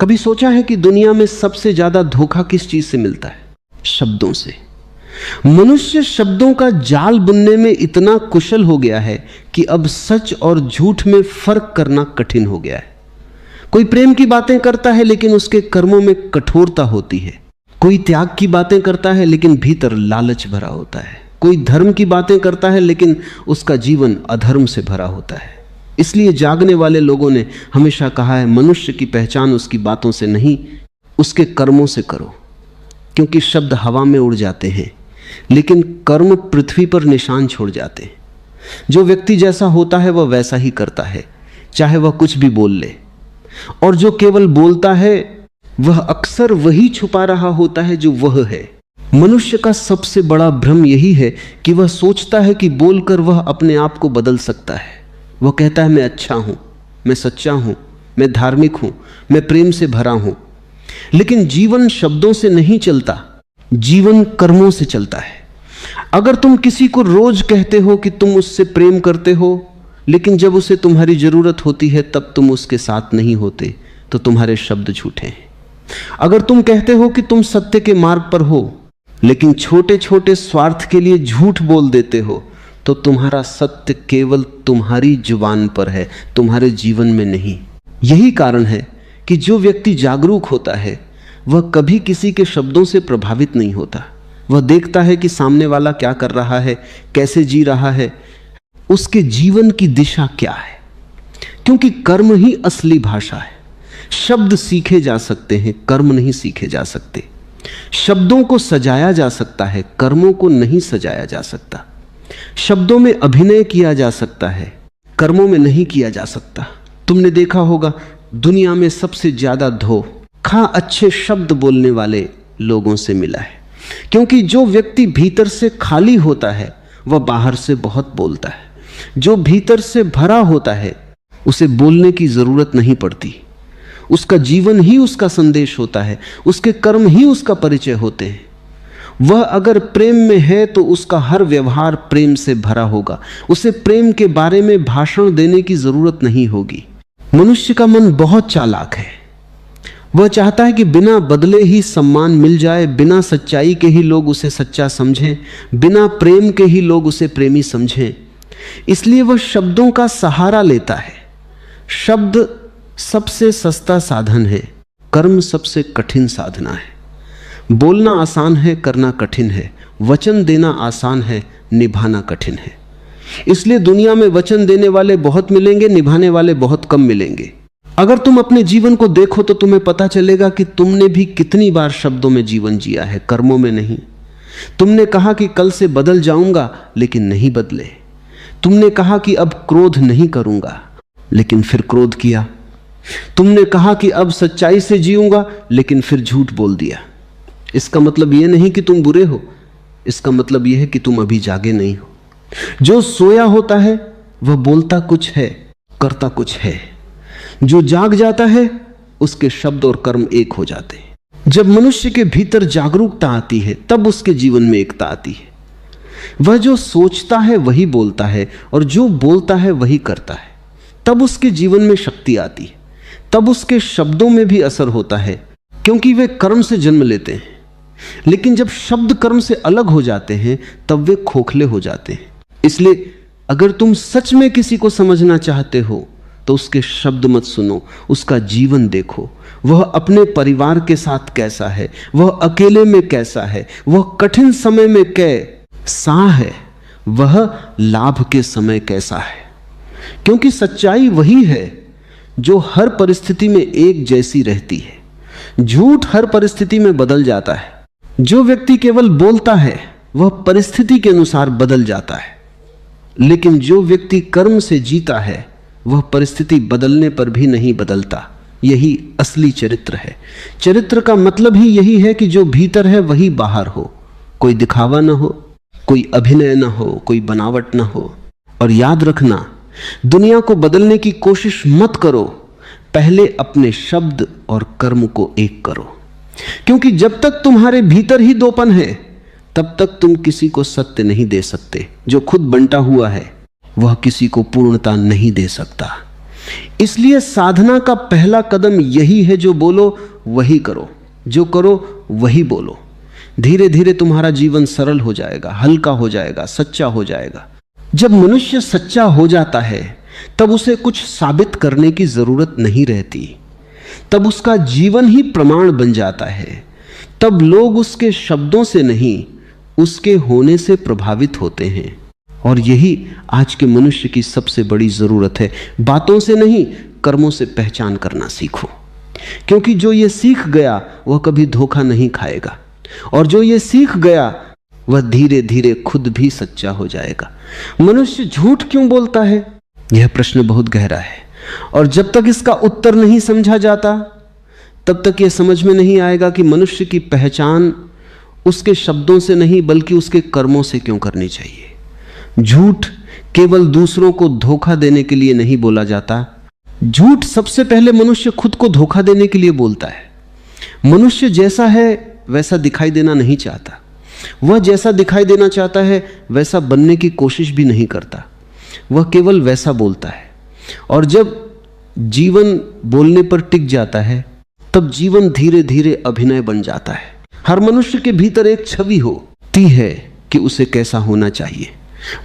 कभी सोचा है कि दुनिया में सबसे ज्यादा धोखा किस चीज से मिलता है? शब्दों से। मनुष्य शब्दों का जाल बुनने में इतना कुशल हो गया है कि अब सच और झूठ में फर्क करना कठिन हो गया है। कोई प्रेम की बातें करता है लेकिन उसके कर्मों में कठोरता होती है। कोई त्याग की बातें करता है लेकिन भीतर लालच भरा होता है। कोई धर्म की बातें करता है लेकिन उसका जीवन अधर्म से भरा होता है। इसलिए जागने वाले लोगों ने हमेशा कहा है, मनुष्य की पहचान उसकी बातों से नहीं, उसके कर्मों से करो। क्योंकि शब्द हवा में उड़ जाते हैं लेकिन कर्म पृथ्वी पर निशान छोड़ जाते हैं। जो व्यक्ति जैसा होता है वह वैसा ही करता है, चाहे वह कुछ भी बोल ले। और जो केवल बोलता है वह अक्सर वही छुपा रहा होता है जो वह है। मनुष्य का सबसे बड़ा भ्रम यही है कि वह सोचता है कि बोलकर वह अपने आप को बदल सकता है। वह कहता है, मैं अच्छा हूं, मैं सच्चा हूं, मैं धार्मिक हूं, मैं प्रेम से भरा हूं। लेकिन जीवन शब्दों से नहीं चलता, जीवन कर्मों से चलता है। अगर तुम किसी को रोज कहते हो कि तुम उससे प्रेम करते हो, लेकिन जब उसे तुम्हारी जरूरत होती है तब तुम उसके साथ नहीं होते, तो तुम्हारे शब्द झूठे हैं। अगर तुम कहते हो कि तुम सत्य के मार्ग पर हो, लेकिन छोटे छोटे स्वार्थ के लिए झूठ बोल देते हो, तो तुम्हारा सत्य केवल तुम्हारी जुबान पर है, तुम्हारे जीवन में नहीं। यही कारण है कि जो व्यक्ति जागरूक होता है वह कभी किसी के शब्दों से प्रभावित नहीं होता। वह देखता है कि सामने वाला क्या कर रहा है, कैसे जी रहा है, उसके जीवन की दिशा क्या है। क्योंकि कर्म ही असली भाषा है। शब्द सीखे जा सकते हैं, कर्म नहीं सीखे जा सकते। शब्दों को सजाया जा सकता है, कर्मों को नहीं सजाया जा सकता। शब्दों में अभिनय किया जा सकता है, कर्मों में नहीं किया जा सकता। तुमने देखा होगा दुनिया में सबसे ज्यादा धोखा अच्छे शब्द बोलने वाले लोगों से मिला है। क्योंकि जो व्यक्ति भीतर से खाली होता है वह बाहर से बहुत बोलता है। जो भीतर से भरा होता है उसे बोलने की जरूरत नहीं पड़ती। उसका जीवन ही उसका संदेश होता है, उसके कर्म ही उसका परिचय होते हैं। वह अगर प्रेम में है तो उसका हर व्यवहार प्रेम से भरा होगा। उसे प्रेम के बारे में भाषण देने की जरूरत नहीं होगी। मनुष्य का मन बहुत चालाक है। वह चाहता है कि बिना बदले ही सम्मान मिल जाए, बिना सच्चाई के ही लोग उसे सच्चा समझें, बिना प्रेम के ही लोग उसे प्रेमी समझें। इसलिए वह शब्दों का सहारा लेता है। शब्द सबसे सस्ता साधन है, कर्म सबसे कठिन साधना है। बोलना आसान है, करना कठिन है। वचन देना आसान है, निभाना कठिन है। इसलिए दुनिया में वचन देने वाले बहुत मिलेंगे, निभाने वाले बहुत कम मिलेंगे। अगर तुम अपने जीवन को देखो तो तुम्हें पता चलेगा कि तुमने भी कितनी बार शब्दों में जीवन जिया है, कर्मों में नहीं। तुमने कहा कि कल से बदल जाऊंगा, लेकिन नहीं बदले। तुमने कहा कि अब क्रोध नहीं करूंगा, लेकिन फिर क्रोध किया। तुमने कहा कि अब सच्चाई से जीऊंगा, लेकिन फिर झूठ बोल दिया। इसका मतलब यह नहीं कि तुम बुरे हो, इसका मतलब यह है कि तुम अभी जागे नहीं हो। जो सोया होता है वह बोलता कुछ है, करता कुछ है। जो जाग जाता है उसके शब्द और कर्म एक हो जाते हैं। जब मनुष्य के भीतर जागरूकता आती है तब उसके जीवन में एकता आती है। वह जो सोचता है वही बोलता है और जो बोलता है वही करता है। तब उसके जीवन में शक्ति आती है, तब उसके शब्दों में भी असर होता है, क्योंकि वे कर्म से जन्म लेते हैं। लेकिन जब शब्द कर्म से अलग हो जाते हैं तब वे खोखले हो जाते हैं। इसलिए अगर तुम सच में किसी को समझना चाहते हो तो उसके शब्द मत सुनो, उसका जीवन देखो। वह अपने परिवार के साथ कैसा है, वह अकेले में कैसा है, वह कठिन समय में कैसा है, वह लाभ के समय कैसा है। क्योंकि सच्चाई वही है जो हर परिस्थिति में एक जैसी रहती है। झूठ हर परिस्थिति में बदल जाता है। जो व्यक्ति केवल बोलता है वह परिस्थिति के अनुसार बदल जाता है, लेकिन जो व्यक्ति कर्म से जीता है वह परिस्थिति बदलने पर भी नहीं बदलता। यही असली चरित्र है। चरित्र का मतलब ही यही है कि जो भीतर है वही बाहर हो। कोई दिखावा ना हो, कोई अभिनय ना हो, कोई बनावट ना हो। और याद रखना, दुनिया को बदलने की कोशिश मत करो, पहले अपने शब्द और कर्म को एक करो। क्योंकि जब तक तुम्हारे भीतर ही दोपन है तब तक तुम किसी को सत्य नहीं दे सकते। जो खुद बंटा हुआ है वह किसी को पूर्णता नहीं दे सकता। इसलिए साधना का पहला कदम यही है, जो बोलो वही करो, जो करो वही बोलो। धीरे धीरे तुम्हारा जीवन सरल हो जाएगा, हल्का हो जाएगा, सच्चा हो जाएगा। जब मनुष्य सच्चा हो जाता है तब उसे कुछ साबित करने की जरूरत नहीं रहती, तब उसका जीवन ही प्रमाण बन जाता है। तब लोग उसके शब्दों से नहीं, उसके होने से प्रभावित होते हैं। और यही आज के मनुष्य की सबसे बड़ी जरूरत है। बातों से नहीं, कर्मों से पहचान करना सीखो, क्योंकि जो ये सीख गया वह कभी धोखा नहीं खाएगा, और जो ये सीख गया वह धीरे धीरे खुद भी सच्चा हो जाएगा। मनुष्य झूठ क्यों बोलता है, यह प्रश्न बहुत गहरा है, और जब तक इसका उत्तर नहीं समझा जाता तब तक यह समझ में नहीं आएगा कि मनुष्य की पहचान उसके शब्दों से नहीं बल्कि उसके कर्मों से क्यों करनी चाहिए। झूठ केवल दूसरों को धोखा देने के लिए नहीं बोला जाता। झूठ सबसे पहले मनुष्य खुद को धोखा देने के लिए बोलता है। मनुष्य जैसा है वैसा दिखाई देना नहीं चाहता, वह जैसा दिखाई देना चाहता है वैसा बनने की कोशिश भी नहीं करता, वह केवल वैसा बोलता है। और जब जीवन बोलने पर टिक जाता है तब जीवन धीरे धीरे अभिनय बन जाता है। हर मनुष्य के भीतर एक छवि होती है कि उसे कैसा होना चाहिए।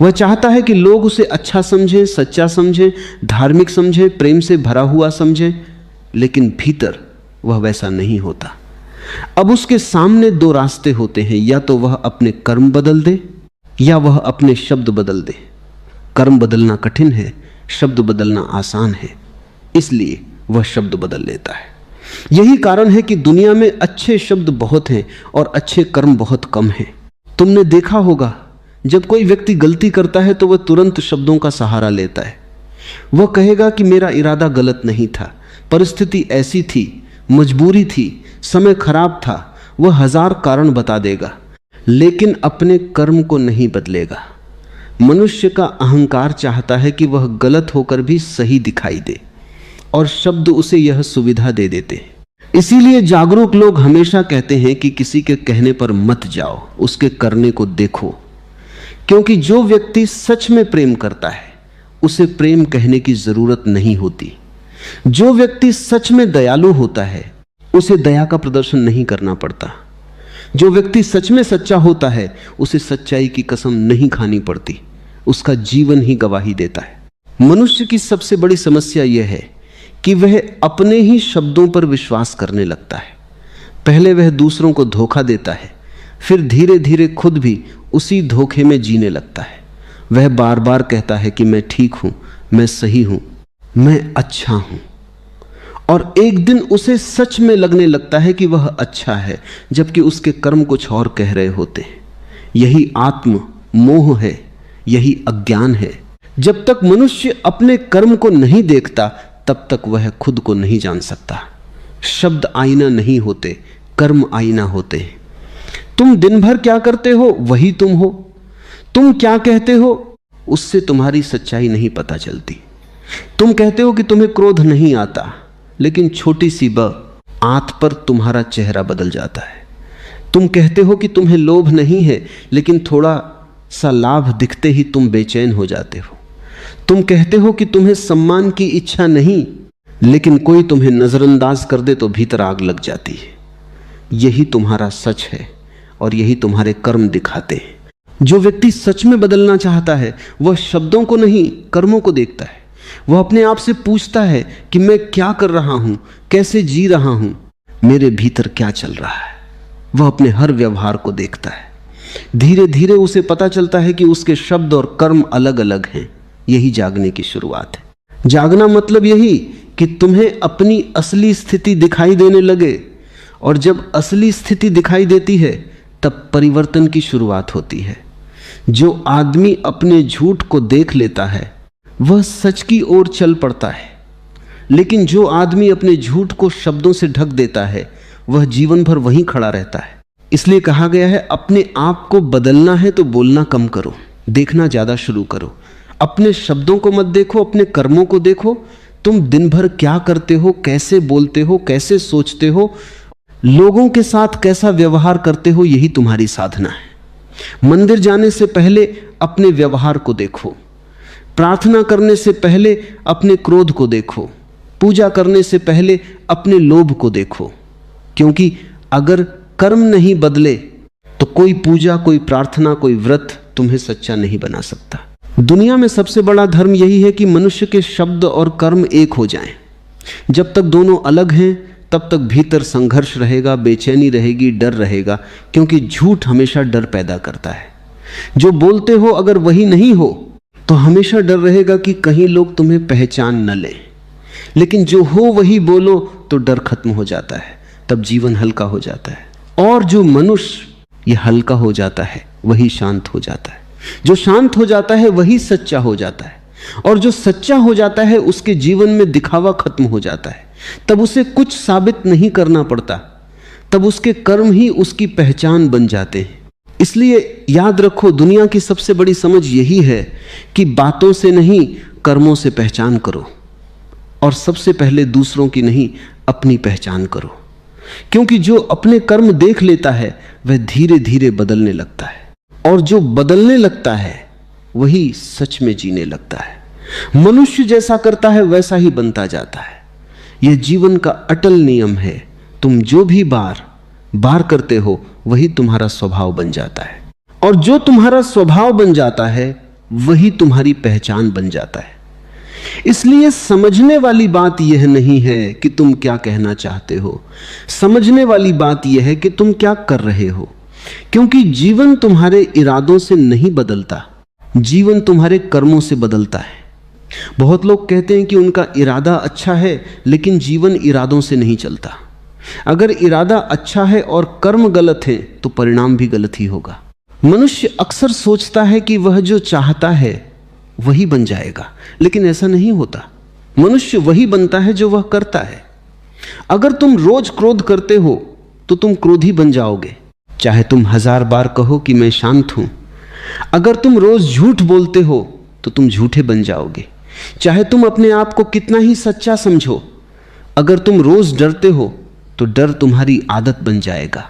वह चाहता है कि लोग उसे अच्छा समझें, सच्चा समझें, धार्मिक समझें, प्रेम से भरा हुआ समझें, लेकिन भीतर वह वैसा नहीं होता। अब उसके सामने दो रास्ते होते हैं, या तो वह अपने कर्म बदल दे या वह अपने शब्द बदल दे। कर्म बदलना कठिन है, शब्द बदलना आसान है, इसलिए वह शब्द बदल लेता है। यही कारण है कि दुनिया में अच्छे शब्द बहुत हैं और अच्छे कर्म बहुत कम हैं। तुमने देखा होगा जब कोई व्यक्ति गलती करता है तो वह तुरंत शब्दों का सहारा लेता है। वह कहेगा कि मेरा इरादा गलत नहीं था, परिस्थिति ऐसी थी, मजबूरी थी, समय खराब था। वह 1000 कारण बता देगा, लेकिन अपने कर्म को नहीं बदलेगा। मनुष्य का अहंकार चाहता है कि वह गलत होकर भी सही दिखाई दे, और शब्द उसे यह सुविधा दे देते हैं। इसीलिए जागरूक लोग हमेशा कहते हैं कि किसी के कहने पर मत जाओ, उसके करने को देखो। क्योंकि जो व्यक्ति सच में प्रेम करता है उसे प्रेम कहने की जरूरत नहीं होती। जो व्यक्ति सच में दयालु होता है उसे दया का प्रदर्शन नहीं करना पड़ता। जो व्यक्ति सच में सच्चा होता है उसे सच्चाई की कसम नहीं खानी पड़ती, उसका जीवन ही गवाही देता है। मनुष्य की सबसे बड़ी समस्या यह है कि वह अपने ही शब्दों पर विश्वास करने लगता है। पहले वह दूसरों को धोखा देता है, फिर धीरे धीरे खुद भी उसी धोखे में जीने लगता है। वह बार बार कहता है कि मैं ठीक हूं, मैं सही हूं, मैं अच्छा हूं, और एक दिन उसे सच में लगने लगता है कि वह अच्छा है, जबकि उसके कर्म कुछ और कह रहे होते हैं। यही आत्म मोह है, यही अज्ञान है। जब तक मनुष्य अपने कर्म को नहीं देखता तब तक वह खुद को नहीं जान सकता। शब्द आईना नहीं होते, कर्म आईना होते हैं। तुम दिन भर क्या करते हो वही तुम हो। तुम क्या कहते हो उससे तुम्हारी सच्चाई नहीं पता चलती। तुम कहते हो कि तुम्हें क्रोध नहीं आता, लेकिन छोटी सी आंत पर तुम्हारा चेहरा बदल जाता है। तुम कहते हो कि तुम्हें लोभ नहीं है, लेकिन थोड़ा सा लाभ दिखते ही तुम बेचैन हो जाते हो। तुम कहते हो कि तुम्हें सम्मान की इच्छा नहीं, लेकिन कोई तुम्हें नजरअंदाज कर दे तो भीतर आग लग जाती है। यही तुम्हारा सच है और यही तुम्हारे कर्म दिखाते हैं। जो व्यक्ति सच में बदलना चाहता है वह शब्दों को नहीं, कर्मों को देखता है। वह अपने आप से पूछता है कि मैं क्या कर रहा हूं, कैसे जी रहा हूं, मेरे भीतर क्या चल रहा है। वह अपने हर व्यवहार को देखता है। धीरे धीरे उसे पता चलता है कि उसके शब्द और कर्म अलग अलग हैं। यही जागने की शुरुआत है। जागना मतलब यही कि तुम्हें अपनी असली स्थिति दिखाई देने लगे, और जब असली स्थिति दिखाई देती है तब परिवर्तन की शुरुआत होती है। जो आदमी अपने झूठ को देख लेता है वह सच की ओर चल पड़ता है, लेकिन जो आदमी अपने झूठ को शब्दों से ढक देता है वह जीवन भर वहीं खड़ा रहता है। इसलिए कहा गया है, अपने आप को बदलना है तो बोलना कम करो, देखना ज्यादा शुरू करो। अपने शब्दों को मत देखो, अपने कर्मों को देखो। तुम दिन भर क्या करते हो, कैसे बोलते हो, कैसे सोचते हो, लोगों के साथ कैसा व्यवहार करते हो, यही तुम्हारी साधना है। मंदिर जाने से पहले अपने व्यवहार को देखो, प्रार्थना करने से पहले अपने क्रोध को देखो, पूजा करने से पहले अपने लोभ को देखो, क्योंकि अगर कर्म नहीं बदले तो कोई पूजा, कोई प्रार्थना, कोई व्रत तुम्हें सच्चा नहीं बना सकता। दुनिया में सबसे बड़ा धर्म यही है कि मनुष्य के शब्द और कर्म एक हो जाएं। जब तक दोनों अलग हैं तब तक भीतर संघर्ष रहेगा, बेचैनी रहेगी, डर रहेगा, क्योंकि झूठ हमेशा डर पैदा करता है। जो बोलते हो अगर वही नहीं हो तो हमेशा डर रहेगा कि कहीं लोग तुम्हें पहचान न लें, लेकिन जो हो वही बोलो तो डर खत्म हो जाता है, तब जीवन हल्का हो जाता है। और जो मनुष्य ये हल्का हो जाता है वही शांत हो जाता है, जो शांत हो जाता है वही सच्चा हो जाता है, और जो सच्चा हो जाता है उसके जीवन में दिखावा खत्म हो जाता है। तब उसे कुछ साबित नहीं करना पड़ता, तब उसके कर्म ही उसकी पहचान बन जाते हैं। इसलिए याद रखो, दुनिया की सबसे बड़ी समझ यही है कि बातों से नहीं कर्मों से पहचान करो, और सबसे पहले दूसरों की नहीं अपनी पहचान करो, क्योंकि जो अपने कर्म देख लेता है वह धीरे धीरे बदलने लगता है, और जो बदलने लगता है वही सच में जीने लगता है। मनुष्य जैसा करता है वैसा ही बनता जाता है। यह जीवन का अटल नियम है। तुम जो भी बार बार करते हो वही तुम्हारा स्वभाव बन जाता है, और जो तुम्हारा स्वभाव बन जाता है वही तुम्हारी पहचान बन जाता है। इसलिए समझने वाली बात यह नहीं है कि तुम क्या कहना चाहते हो, समझने वाली बात यह है कि तुम क्या कर रहे हो, क्योंकि जीवन तुम्हारे इरादों से नहीं बदलता, जीवन तुम्हारे कर्मों से बदलता है। बहुत लोग कहते हैं कि उनका इरादा अच्छा है लेकिन जीवन इरादों से नहीं चलता। अगर इरादा अच्छा है और कर्म गलत है तो परिणाम भी गलत ही होगा। मनुष्य अक्सर सोचता है कि वह जो चाहता है वही बन जाएगा, लेकिन ऐसा नहीं होता। मनुष्य वही बनता है जो वह करता है। अगर तुम रोज क्रोध करते हो तो तुम क्रोधी बन जाओगे, चाहे तुम 1000 बार कहो कि मैं शांत हूं। अगर तुम रोज झूठ बोलते हो तो तुम झूठे बन जाओगे, चाहे तुम अपने आप को कितना ही सच्चा समझो। अगर तुम रोज डरते हो तो डर तुम्हारी आदत बन जाएगा,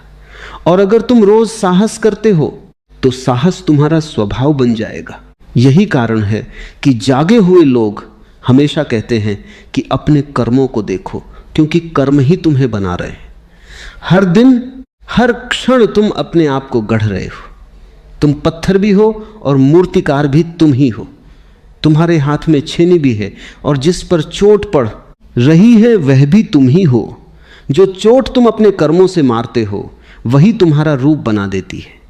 और अगर तुम रोज साहस करते हो तो साहस तुम्हारा स्वभाव बन जाएगा। यही कारण है कि जागे हुए लोग हमेशा कहते हैं कि अपने कर्मों को देखो, क्योंकि कर्म ही तुम्हें बना रहे हैं। हर दिन हर क्षण तुम अपने आप को गढ़ रहे हो। तुम पत्थर भी हो और मूर्तिकार भी तुम ही हो। तुम्हारे हाथ में छेनी भी है, और जिस पर चोट पड़ रही है वह भी तुम ही हो। जो चोट तुम अपने कर्मों से मारते हो वही तुम्हारा रूप बना देती है।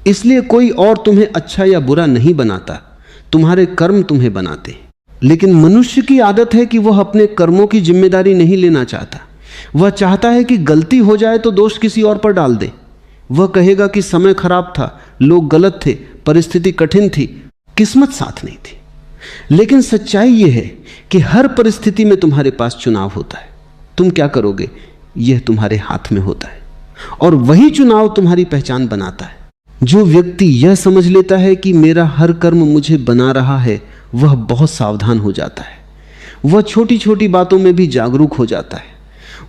इसलिए कोई और तुम्हें अच्छा या बुरा नहीं बनाता, तुम्हारे कर्म तुम्हें बनाते। लेकिन मनुष्य की आदत है कि वह अपने कर्मों की जिम्मेदारी नहीं लेना चाहता। वह चाहता है कि गलती हो जाए तो दोष किसी और पर डाल दे। वह कहेगा कि समय खराब था, लोग गलत थे, परिस्थिति कठिन थी, किस्मत साथ नहीं थी। लेकिन सच्चाई यह है कि हर परिस्थिति में तुम्हारे पास चुनाव होता है। तुम क्या करोगे यह तुम्हारे हाथ में होता है, और वही चुनाव तुम्हारी पहचान बनाता है। जो व्यक्ति यह समझ लेता है कि मेरा हर कर्म मुझे बना रहा है, वह बहुत सावधान हो जाता है। वह छोटी छोटी बातों में भी जागरूक हो जाता है।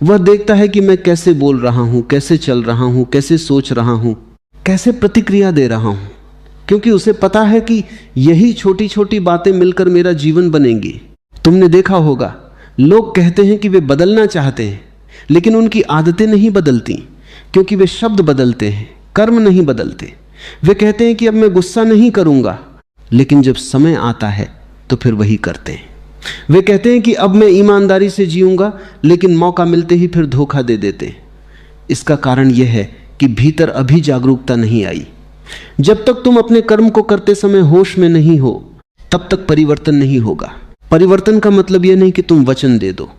वह देखता है कि मैं कैसे बोल रहा हूं, कैसे चल रहा हूं, कैसे सोच रहा हूं, कैसे प्रतिक्रिया दे रहा हूं, क्योंकि उसे पता है कि यही छोटी छोटी बातें मिलकर मेरा जीवन बनेंगी। तुमने देखा होगा, लोग कहते हैं कि वे बदलना चाहते हैं, लेकिन उनकी आदतें नहीं बदलती, क्योंकि वे शब्द बदलते हैं, कर्म नहीं बदलते। वे कहते हैं कि अब मैं गुस्सा नहीं करूंगा, लेकिन जब समय आता है तो फिर वही करते हैं। वे कहते हैं कि अब मैं ईमानदारी से जीऊंगा, लेकिन मौका मिलते ही फिर धोखा दे देते हैं। इसका कारण यह है कि भीतर अभी जागरूकता नहीं आई। जब तक तुम अपने कर्म को करते समय होश में नहीं हो, तब तक परिवर्तन नहीं होगा। परिवर्तन का मतलब यह नहीं कि तुम वचन दे दो।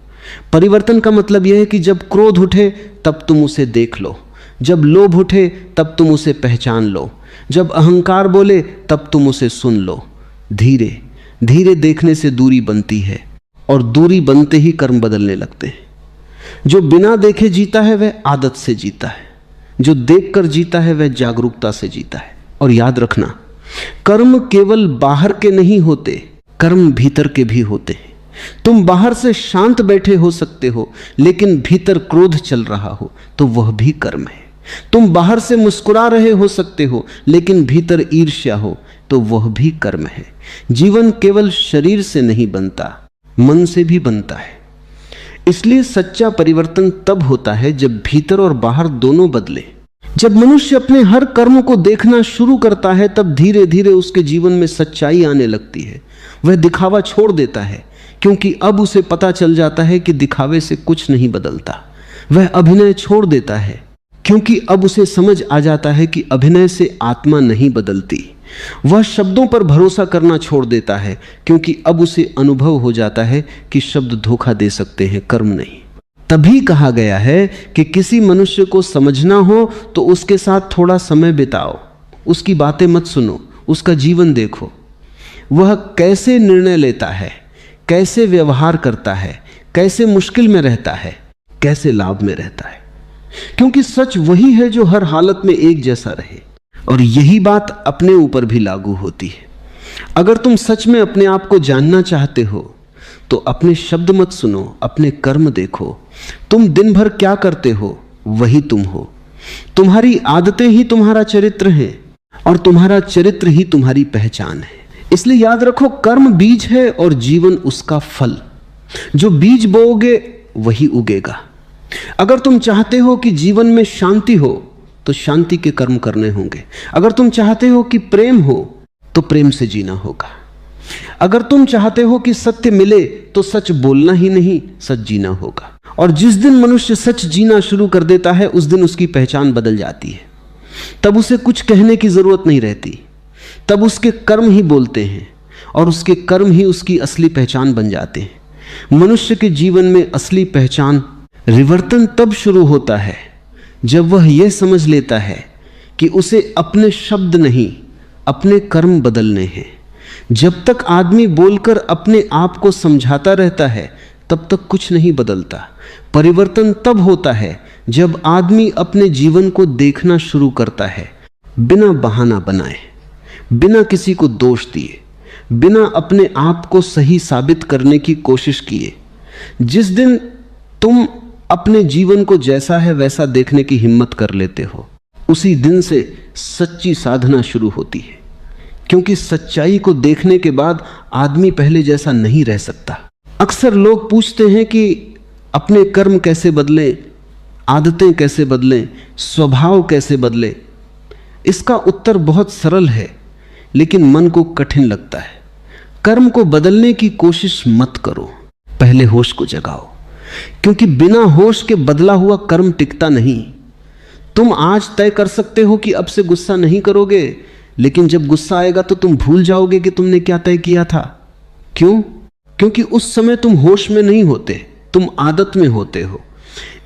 परिवर्तन का मतलब यह है कि जब क्रोध उठे तब तुम उसे देख लो, जब लोभ उठे तब तुम उसे पहचान लो, जब अहंकार बोले तब तुम उसे सुन लो। धीरे धीरे देखने से दूरी बनती है, और दूरी बनते ही कर्म बदलने लगते हैं। जो बिना देखे जीता है वह आदत से जीता है, जो देखकर जीता है वह जागरूकता से जीता है। और याद रखना, कर्म केवल बाहर के नहीं होते, कर्म भीतर के भी होते हैं। तुम बाहर से शांत बैठे हो सकते हो, लेकिन भीतर क्रोध चल रहा हो तो वह भी कर्म है। तुम बाहर से मुस्कुरा रहे हो सकते हो, लेकिन भीतर ईर्ष्या हो तो वह भी कर्म है। जीवन केवल शरीर से नहीं बनता, मन से भी बनता है। इसलिए सच्चा परिवर्तन तब होता है जब भीतर और बाहर दोनों बदले। जब मनुष्य अपने हर कर्म को देखना शुरू करता है, तब धीरे धीरे उसके जीवन में सच्चाई आने लगती है। वह दिखावा छोड़ देता है, क्योंकि अब उसे पता चल जाता है कि दिखावे से कुछ नहीं बदलता। वह अभिनय छोड़ देता है, क्योंकि अब उसे समझ आ जाता है कि अभिनय से आत्मा नहीं बदलती। वह शब्दों पर भरोसा करना छोड़ देता है, क्योंकि अब उसे अनुभव हो जाता है कि शब्द धोखा दे सकते हैं, कर्म नहीं। तभी कहा गया है कि किसी मनुष्य को समझना हो तो उसके साथ थोड़ा समय बिताओ, उसकी बातें मत सुनो, उसका जीवन देखो। वह कैसे निर्णय लेता है, कैसे व्यवहार करता है, कैसे मुश्किल में रहता है, कैसे लाभ में रहता है। क्योंकि सच वही है जो हर हालत में एक जैसा रहे, और यही बात अपने ऊपर भी लागू होती है। अगर तुम सच में अपने आप को जानना चाहते हो तो अपने शब्द मत सुनो, अपने कर्म देखो। तुम दिन भर क्या करते हो वही तुम हो। तुम्हारी आदतें ही तुम्हारा चरित्र हैं, और तुम्हारा चरित्र ही तुम्हारी पहचान है। इसलिए याद रखो, कर्म बीज है और जीवन उसका फल। जो बीज बोओगे वही उगेगा। अगर तुम चाहते हो कि जीवन में शांति हो तो शांति के कर्म करने होंगे। अगर तुम चाहते हो कि प्रेम हो तो प्रेम से जीना होगा। अगर तुम चाहते हो कि सत्य मिले तो सच बोलना ही नहीं, सच जीना होगा। और जिस दिन मनुष्य सच जीना शुरू कर देता है, उस दिन उसकी पहचान बदल जाती है। तब उसे कुछ कहने की जरूरत नहीं रहती, तब उसके कर्म ही बोलते हैं, और उसके कर्म ही उसकी असली पहचान बन जाते हैं। मनुष्य के जीवन में असली पहचान रिवर्तन तब शुरू होता है जब वह यह समझ लेता है कि उसे अपने शब्द नहीं, अपने कर्म बदलने हैं। जब तक आदमी बोलकर अपने आप को समझाता रहता है, तब तक कुछ नहीं बदलता। परिवर्तन तब होता है जब आदमी अपने जीवन को देखना शुरू करता है, बिना बहाना बनाए, बिना किसी को दोष दिए, बिना अपने आप को सही साबित करने की कोशिश किए। जिस दिन तुम अपने जीवन को जैसा है वैसा देखने की हिम्मत कर लेते हो, उसी दिन से सच्ची साधना शुरू होती है। क्योंकि सच्चाई को देखने के बाद आदमी पहले जैसा नहीं रह सकता। अक्सर लोग पूछते हैं कि अपने कर्म कैसे बदलें, आदतें कैसे बदलें, स्वभाव कैसे बदले। इसका उत्तर बहुत सरल है, लेकिन मन को कठिन लगता है। कर्म को बदलने की कोशिश मत करो, पहले होश को जगाओ। क्योंकि बिना होश के बदला हुआ कर्म टिकता नहीं। तुम आज तय कर सकते हो कि अब से गुस्सा नहीं करोगे, लेकिन जब गुस्सा आएगा तो तुम भूल जाओगे कि तुमने क्या तय किया था। क्यों? क्योंकि उस समय तुम होश में नहीं होते, तुम आदत में होते हो।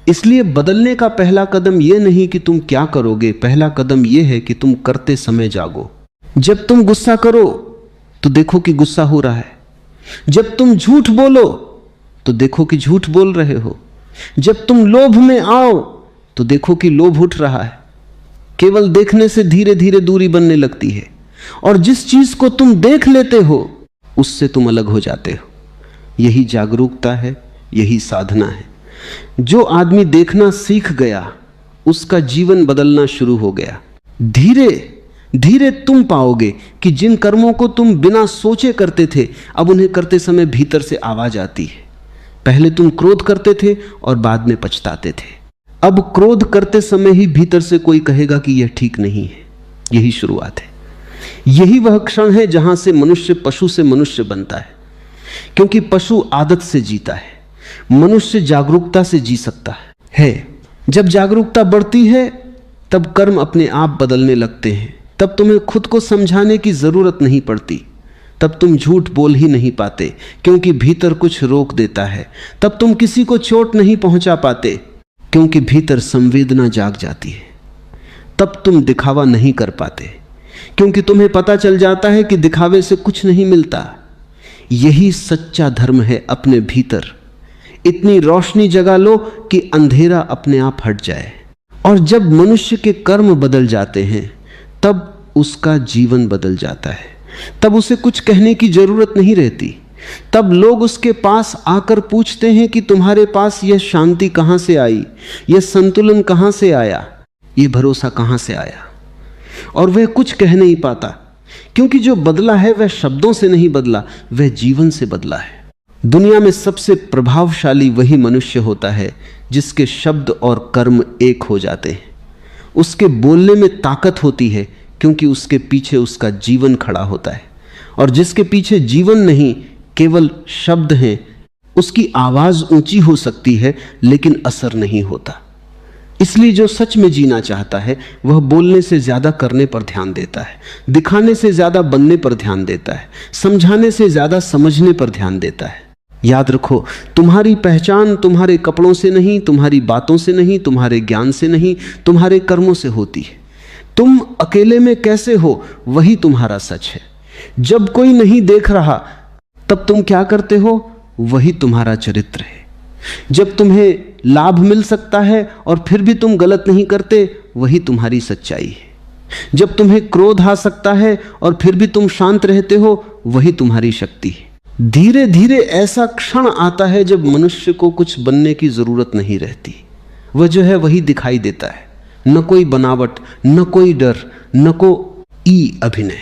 इसलिए बदलने का पहला कदम यह नहीं कि तुम क्या करोगे, पहला कदम यह है कि तुम करते समय जागो। जब तुम गुस्सा करो तो देखो कि गुस्सा हो रहा है। जब तुम झूठ बोलो तो देखो कि झूठ बोल रहे हो। जब तुम लोभ में आओ तो देखो कि लोभ उठ रहा है। केवल देखने से धीरे धीरे दूरी बनने लगती है, और जिस चीज को तुम देख लेते हो उससे तुम अलग हो जाते हो। यही जागरूकता है, यही साधना है। जो आदमी देखना सीख गया, उसका जीवन बदलना शुरू हो गया। धीरे धीरे तुम पाओगे कि जिन कर्मों को तुम बिना सोचे करते थे, अब उन्हें करते समय भीतर से आवाज आती है। पहले तुम क्रोध करते थे और बाद में पछताते थे। अब क्रोध करते समय ही भीतर से कोई कहेगा कि यह ठीक नहीं है। यही शुरुआत है। यही वह क्षण है जहां से मनुष्य पशु से मनुष्य बनता है। क्योंकि पशु आदत से जीता है, मनुष्य जागरूकता से जी सकता है। जब जागरूकता बढ़ती है तब कर्म अपने आप बदलने लगते हैं। तब तुम्हें खुद को समझाने की जरूरत नहीं पड़ती। तब तुम झूठ बोल ही नहीं पाते, क्योंकि भीतर कुछ रोक देता है। तब तुम किसी को चोट नहीं पहुंचा पाते, क्योंकि भीतर संवेदना जाग जाती है। तब तुम दिखावा नहीं कर पाते, क्योंकि तुम्हें पता चल जाता है कि दिखावे से कुछ नहीं मिलता। यही सच्चा धर्म है अपने भीतर। इतनी रोशनी जगा लो कि अंधेरा अपने आप हट जाए। और जब मनुष्य के कर्म बदल जाते हैं, तब उसका जीवन बदल जाता है। तब उसे कुछ कहने की जरूरत नहीं रहती। तब लोग उसके पास आकर पूछते हैं कि तुम्हारे पास यह शांति कहां से आई, यह संतुलन कहां से आया। ये भरोसा कहां से आया? और वह कुछ कह नहीं पाता, क्योंकि जो बदला है वह शब्दों से नहीं बदला, वह जीवन से बदला है। दुनिया में सबसे प्रभावशाली वही मनुष्य होता है जिसके शब्द और कर्म एक हो जाते हैं। उसके बोलने में ताकत होती है क्योंकि उसके पीछे उसका जीवन खड़ा होता है, और जिसके पीछे जीवन नहीं, केवल शब्द हैं, उसकी आवाज ऊंची हो सकती है लेकिन असर नहीं होता। इसलिए जो सच में जीना चाहता है वह बोलने से ज्यादा करने पर ध्यान देता है, दिखाने से ज्यादा बनने पर ध्यान देता है, समझाने से ज्यादा समझने पर ध्यान देता है। याद रखो, तुम्हारी पहचान तुम्हारे कपड़ों से नहीं, तुम्हारी बातों से नहीं, तुम्हारे ज्ञान से नहीं, तुम्हारे कर्मों से होती है। तुम अकेले में कैसे हो वही तुम्हारा सच है। जब कोई नहीं देख रहा तब तुम क्या करते हो वही तुम्हारा चरित्र है। जब तुम्हें लाभ मिल सकता है और फिर भी तुम गलत नहीं करते, वही तुम्हारी सच्चाई है। जब तुम्हें क्रोध आ सकता है और फिर भी तुम शांत रहते हो, वही तुम्हारी शक्ति है। धीरे धीरे ऐसा क्षण आता है जब मनुष्य को कुछ बनने की जरूरत नहीं रहती। वह जो है वही दिखाई देता है, न कोई बनावट, न कोई डर, न कोई अभिनय।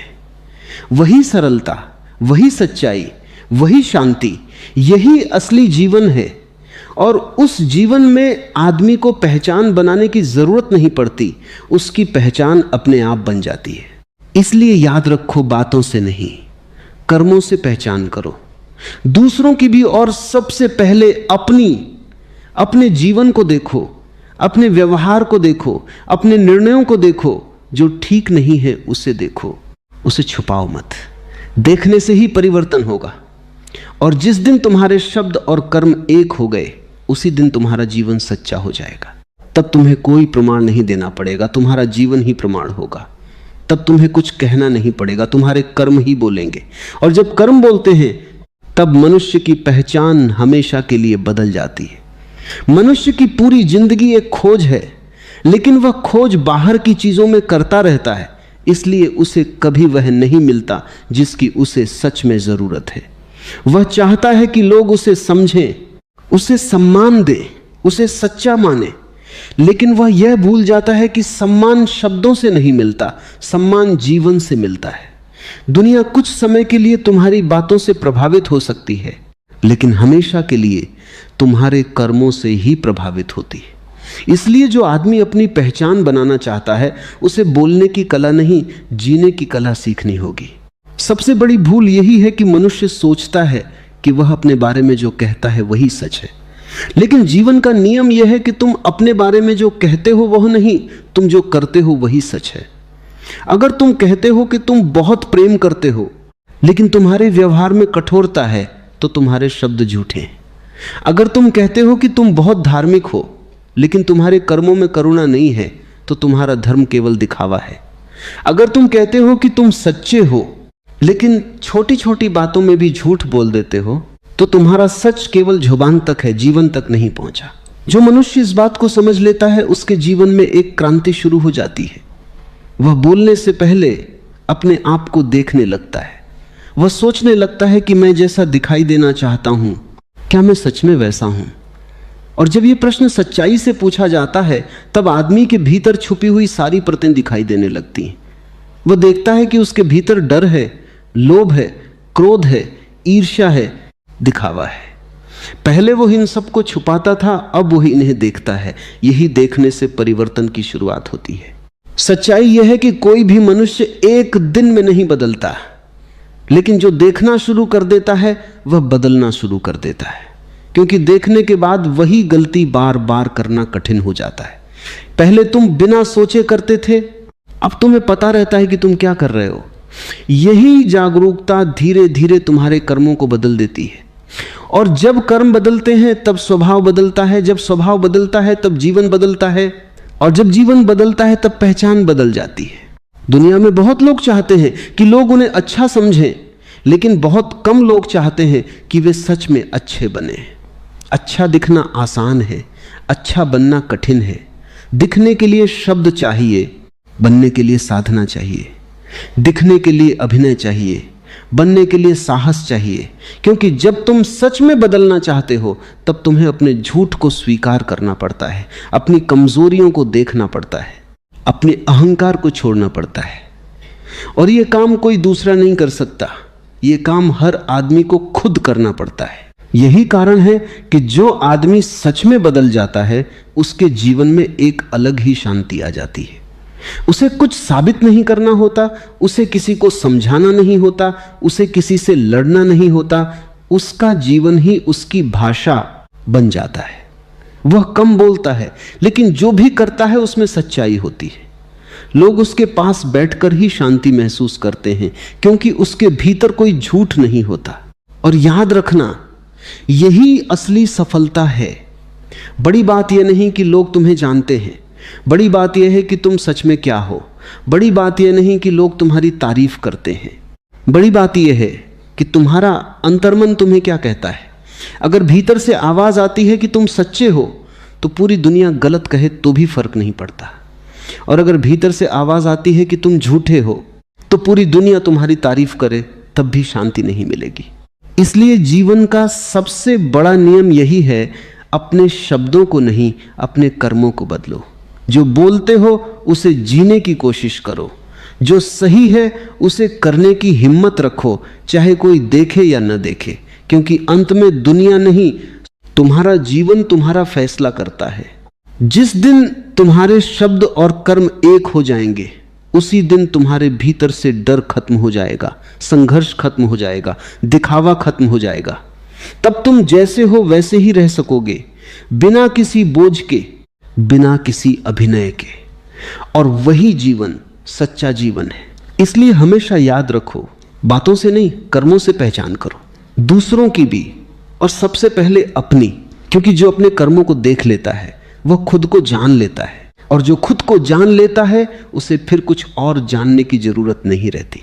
वही सरलता, वही सच्चाई, वही शांति, यही असली जीवन है। और उस जीवन में आदमी को पहचान बनाने की जरूरत नहीं पड़ती, उसकी पहचान अपने आप बन जाती है। इसलिए याद रखो, बातों से नहीं, कर्मों से पहचान करो। दूसरों की भी, और सबसे पहले अपने जीवन को देखो, अपने व्यवहार को देखो, अपने निर्णयों को देखो। जो ठीक नहीं है उसे देखो, उसे छुपाओ मत। देखने से ही परिवर्तन होगा। और जिस दिन तुम्हारे शब्द और कर्म एक हो गए, उसी दिन तुम्हारा जीवन सच्चा हो जाएगा। तब तुम्हें कोई प्रमाण नहीं देना पड़ेगा, तुम्हारा जीवन ही प्रमाण होगा। तब तुम्हें कुछ कहना नहीं पड़ेगा, तुम्हारे कर्म ही बोलेंगे। और जब कर्म बोलते हैं तब मनुष्य की पहचान हमेशा के लिए बदल जाती है। मनुष्य की पूरी जिंदगी एक खोज है, लेकिन वह खोज बाहर की चीजों में करता रहता है, इसलिए उसे कभी वह नहीं मिलता जिसकी उसे सच में जरूरत है। वह चाहता है कि लोग उसे समझें, उसे सम्मान दें, उसे सच्चा माने, लेकिन वह यह भूल जाता है कि सम्मान शब्दों से नहीं मिलता, सम्मान जीवन से मिलता है। दुनिया कुछ समय के लिए तुम्हारी बातों से प्रभावित हो सकती है, लेकिन हमेशा के लिए तुम्हारे कर्मों से ही प्रभावित होती है। इसलिए जो आदमी अपनी पहचान बनाना चाहता है, उसे बोलने की कला नहीं, जीने की कला सीखनी होगी। सबसे बड़ी भूल यही है कि मनुष्य सोचता है कि वह अपने बारे में जो कहता है वही सच है, लेकिन जीवन का नियम यह है कि तुम अपने बारे में जो कहते हो वह नहीं, तुम जो करते हो वही सच है। अगर तुम कहते हो कि तुम बहुत प्रेम करते हो, लेकिन तुम्हारे व्यवहार में कठोरता है, तो तुम्हारे शब्द झूठे हैं। अगर तुम कहते हो कि तुम बहुत धार्मिक हो, लेकिन तुम्हारे कर्मों में करुणा नहीं है, तो तुम्हारा धर्म केवल दिखावा है। अगर तुम कहते हो कि तुम सच्चे हो, लेकिन छोटी छोटी बातों में भी झूठ बोल देते हो, तो तुम्हारा सच केवल जुबान तक है, जीवन तक नहीं पहुंचा। जो मनुष्य इस बात को समझ लेता है, उसके जीवन में एक क्रांति शुरू हो जाती है। वह बोलने से पहले अपने आप को देखने लगता है। वह सोचने लगता है कि मैं जैसा दिखाई देना चाहता हूं, क्या मैं सच में वैसा हूं? और जब यह प्रश्न सच्चाई से पूछा जाता है, तब आदमी के भीतर छुपी हुई सारी परतें दिखाई देने लगती हैं। वह देखता है कि उसके भीतर डर है, लोभ है, क्रोध है, ईर्ष्या है, दिखावा है। पहले वो इन सबको छुपाता था, अब वो इन्हें देखता है। यही देखने से परिवर्तन की शुरुआत होती है। सच्चाई यह है कि कोई भी मनुष्य एक दिन में नहीं बदलता, लेकिन जो देखना शुरू कर देता है वह बदलना शुरू कर देता है, क्योंकि देखने के बाद वही गलती बार बार करना कठिन हो जाता है। पहले तुम बिना सोचे करते थे, अब तुम्हें पता रहता है कि तुम क्या कर रहे हो। यही जागरूकता धीरे धीरे तुम्हारे कर्मों को बदल देती है। और जब कर्म बदलते हैं तब स्वभाव बदलता है, जब स्वभाव बदलता है तब जीवन बदलता है, और जब जीवन बदलता है तब पहचान बदल जाती है। दुनिया में बहुत लोग चाहते हैं कि लोग उन्हें अच्छा समझें, लेकिन बहुत कम लोग चाहते हैं कि वे सच में अच्छे बने। अच्छा दिखना आसान है, अच्छा बनना कठिन है। दिखने के लिए शब्द चाहिए, बनने के लिए साधना चाहिए। दिखने के लिए अभिनय चाहिए, बनने के लिए साहस चाहिए। क्योंकि जब तुम सच में बदलना चाहते हो, तब तुम्हें अपने झूठ को स्वीकार करना पड़ता है, अपनी कमजोरियों को देखना पड़ता है। अपने अहंकार को छोड़ना पड़ता है। और ये काम कोई दूसरा नहीं कर सकता, ये काम हर आदमी को खुद करना पड़ता है। यही कारण है कि जो आदमी सच में बदल जाता है उसके जीवन में एक अलग ही शांति आ जाती है। उसे कुछ साबित नहीं करना होता, उसे किसी को समझाना नहीं होता, उसे किसी से लड़ना नहीं होता, उसका जीवन ही उसकी भाषा बन जाता है। वह कम बोलता है लेकिन जो भी करता है उसमें सच्चाई होती है। लोग उसके पास बैठकर ही शांति महसूस करते हैं क्योंकि उसके भीतर कोई झूठ नहीं होता। और याद रखना, यही असली सफलता है। बड़ी बात यह नहीं कि लोग तुम्हें जानते हैं, बड़ी बात यह है कि तुम सच में क्या हो। बड़ी बात यह नहीं कि लोग तुम्हारी तारीफ करते हैं, बड़ी बात यह है कि तुम्हारा अंतर्मन तुम्हें क्या कहता है। अगर भीतर से आवाज आती है कि तुम सच्चे हो तो पूरी दुनिया गलत कहे तो भी फर्क नहीं पड़ता, और अगर भीतर से आवाज आती है कि तुम झूठे हो तो पूरी दुनिया तुम्हारी तारीफ करे तब भी शांति नहीं मिलेगी। इसलिए जीवन का सबसे बड़ा नियम यही है, अपने शब्दों को नहीं अपने कर्मों को बदलो। जो बोलते हो उसे जीने की कोशिश करो, जो सही है उसे करने की हिम्मत रखो, चाहे कोई देखे या न देखे, क्योंकि अंत में दुनिया नहीं तुम्हारा जीवन तुम्हारा फैसला करता है। जिस दिन तुम्हारे शब्द और कर्म एक हो जाएंगे उसी दिन तुम्हारे भीतर से डर खत्म हो जाएगा, संघर्ष खत्म हो जाएगा, दिखावा खत्म हो जाएगा। तब तुम जैसे हो वैसे ही रह सकोगे, बिना किसी बोझ के, बिना किसी अभिनय के। और वही जीवन सच्चा जीवन है। इसलिए हमेशा याद रखो, बातों से नहीं कर्मों से पहचान करो, दूसरों की भी और सबसे पहले अपनी। क्योंकि जो अपने कर्मों को देख लेता है वह खुद को जान लेता है, और जो खुद को जान लेता है उसे फिर कुछ और जानने की जरूरत नहीं रहती।